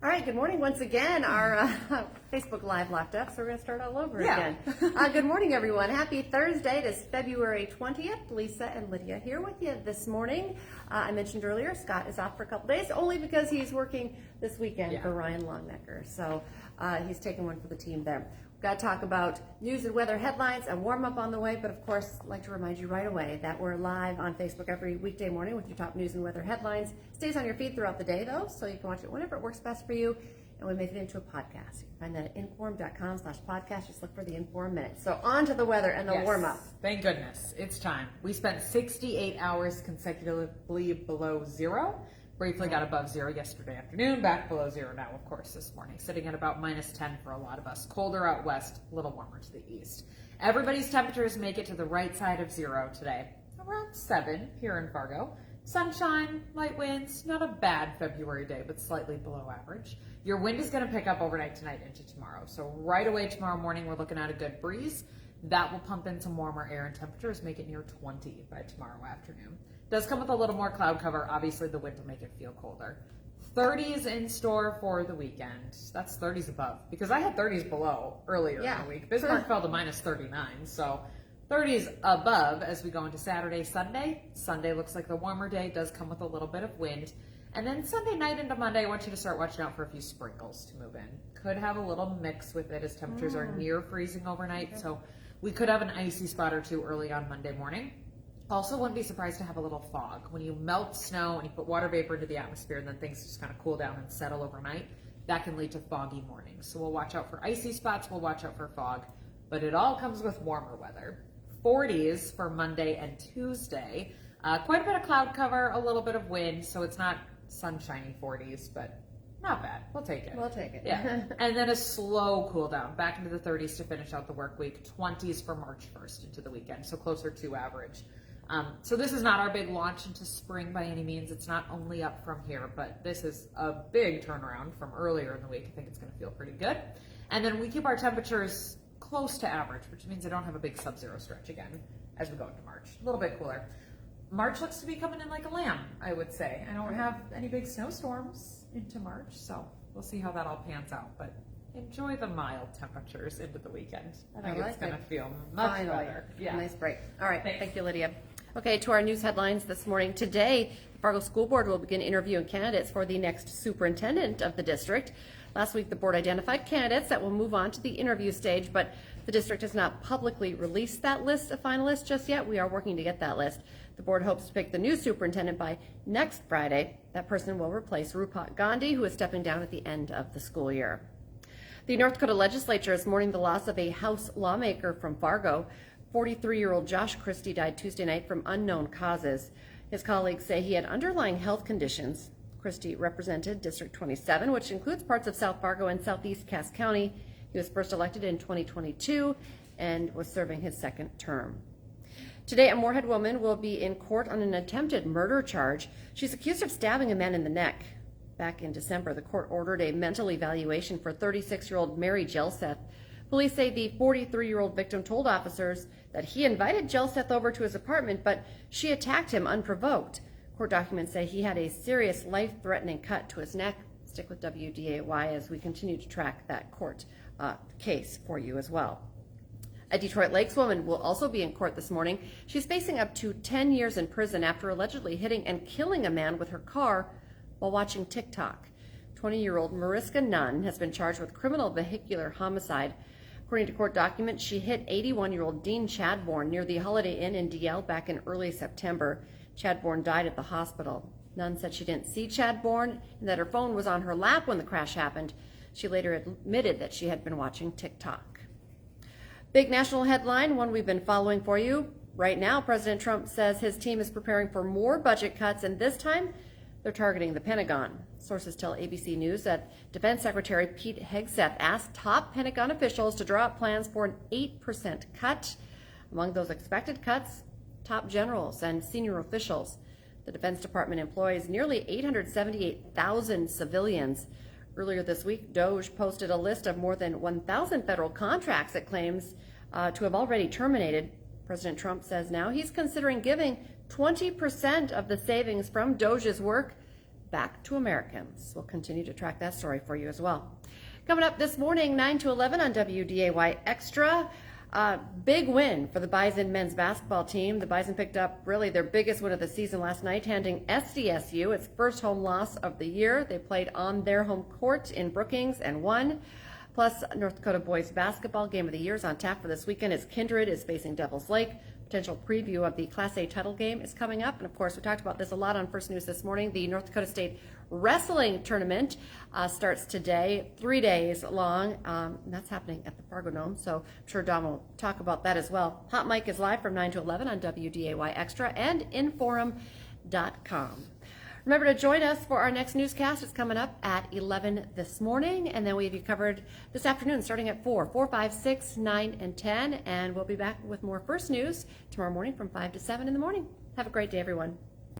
All right, good morning once again. Our Facebook Live locked up, so we're going to start all over again. Good morning, everyone. Happy Thursday. It is February 20th. Lisa and Lydia here with you this morning. I mentioned earlier, Scott is off for a couple days, only because he's working this weekend for Ryan Longnecker. So he's taking one for the team there. We've got to talk about news and weather headlines, a warm-up on the way, but of course, I'd like to remind you right away that we're live on Facebook every weekday morning with your top news and weather headlines. Stays on your feed throughout the day, though, so you can watch it whenever it works best for you, and we make it into a podcast. You can find that at inform.com/podcast. Just look for the Inform Minute. So on to the weather and the warm-up. Thank goodness. It's time. We spent 68 hours consecutively below zero. Briefly got above zero yesterday afternoon, back below zero now, of course, this morning, sitting at about -10 for a lot of us. Colder out west, a little warmer to the east. Everybody's temperatures make it to the right side of zero today, around 7 here in Fargo. Sunshine, light winds, not a bad February day, but slightly below average. Your wind is going to pick up overnight tonight into tomorrow. So right away tomorrow morning, we're looking at a good breeze. That will pump in some warmer air, and temperatures make it near 20 by tomorrow afternoon. Does come with a little more cloud cover. Obviously, the wind will make it feel colder. 30s in store for the weekend. That's 30s above, because I had 30s below earlier in the week. Bismarck fell to -39, so 30s above as we go into Saturday, Sunday. Sunday looks like the warmer day. Does come with a little bit of wind. And then Sunday night into Monday, I want you to start watching out for a few sprinkles to move in. Could have a little mix with it as temperatures are near freezing overnight, so we could have an icy spot or two early on Monday morning. Also, wouldn't be surprised to have a little fog. When you melt snow and you put water vapor into the atmosphere and then things just kind of cool down and settle overnight, that can lead to foggy mornings. So we'll watch out for icy spots, we'll watch out for fog, but it all comes with warmer weather. 40s for Monday and Tuesday. Quite a bit of cloud cover, a little bit of wind, so it's not sunshiny 40s, but not bad. We'll take it. We'll take it. Yeah. And then a slow cool down back into the 30s to finish out the work week. 20s for March 1st into the weekend, so closer to average. So this is not our big launch into spring by any means. It's not only up from here, but this is a big turnaround from earlier in the week. I think it's going to feel pretty good. And then we keep our temperatures close to average, which means I don't have a big sub-zero stretch again as we go into March. A little bit cooler. March looks to be coming in like a lamb, I would say. I don't have any big snowstorms into March, so we'll see how that all pans out. But enjoy the mild temperatures into the weekend. I think it's going to feel much better. Yeah. Nice break. All right. Thank you, Lydia. Okay, to our news headlines this morning. Today, the Fargo School Board will begin interviewing candidates for the next superintendent of the district. Last week, the board identified candidates that will move on to the interview stage, but the district has not publicly released that list of finalists just yet. We are working to get that list. The board hopes to pick the new superintendent by next Friday. That person will replace Rupat Gandhi, who is stepping down at the end of the school year. The North Dakota legislature is mourning the loss of a House lawmaker from Fargo. 43-year-old Josh Christie died Tuesday night from unknown causes. His colleagues say he had underlying health conditions. Christie represented District 27, which includes parts of South Fargo and Southeast Cass County. He was first elected in 2022 and was serving his second term. Today, a Moorhead woman will be in court on an attempted murder charge. She's accused of stabbing a man in the neck. Back in December, the court ordered a mental evaluation for 36-year-old Mary Jelseth. Police say the 43-year-old victim told officers that he invited Jelseth over to his apartment, but she attacked him unprovoked. Court documents say he had a serious life-threatening cut to his neck. Stick with WDAY as we continue to track that court case for you as well. A Detroit Lakes woman will also be in court this morning. She's facing up to 10 years in prison after allegedly hitting and killing a man with her car while watching TikTok. 20-year-old Mariska Nunn has been charged with criminal vehicular homicide. According to court documents, she hit 81-year-old Dean Chadbourne near the Holiday Inn in DL back in early September. Chadbourne died at the hospital. Nunn said she didn't see Chadbourne and that her phone was on her lap when the crash happened. She later admitted that she had been watching TikTok. Big national headline, one we've been following for you. Right now, President Trump says his team is preparing for more budget cuts, and this time they're targeting the Pentagon. Sources tell ABC News that Defense Secretary Pete Hegseth asked top Pentagon officials to draw up plans for an 8% cut. Among those expected cuts, top generals and senior officials. The Defense Department employs nearly 878,000 civilians. Earlier this week, DOJ posted a list of more than 1,000 federal contracts it claims to have already terminated. President Trump says now he's considering giving 20% of the savings from DOJ's work back to Americans. We'll continue to track that story for you as well. Coming up this morning, 9 to 11 on WDAY Extra. Big win for the Bison men's basketball team. The Bison picked up really their biggest win of the season last night, handing SDSU its first home loss of the year. They played on their home court in Brookings and won. Plus, North Dakota boys basketball game of the year is on tap for this weekend as Kindred is facing Devil's Lake. Potential preview of the Class A title game is coming up. And of course, we talked about this a lot on First News this morning. The North Dakota State Wrestling Tournament starts today, 3 days long. That's happening at the Fargo Dome, so I'm sure Don will talk about that as well. Hot Mic is live from 9 to 11 on WDAY Extra and Inforum.com. Remember to join us for our next newscast. It's coming up at 11 this morning, and then we have you covered this afternoon starting at 4, 5, 6, 9, and 10, and we'll be back with more First News tomorrow morning from 5 to 7 in the morning. Have a great day, everyone.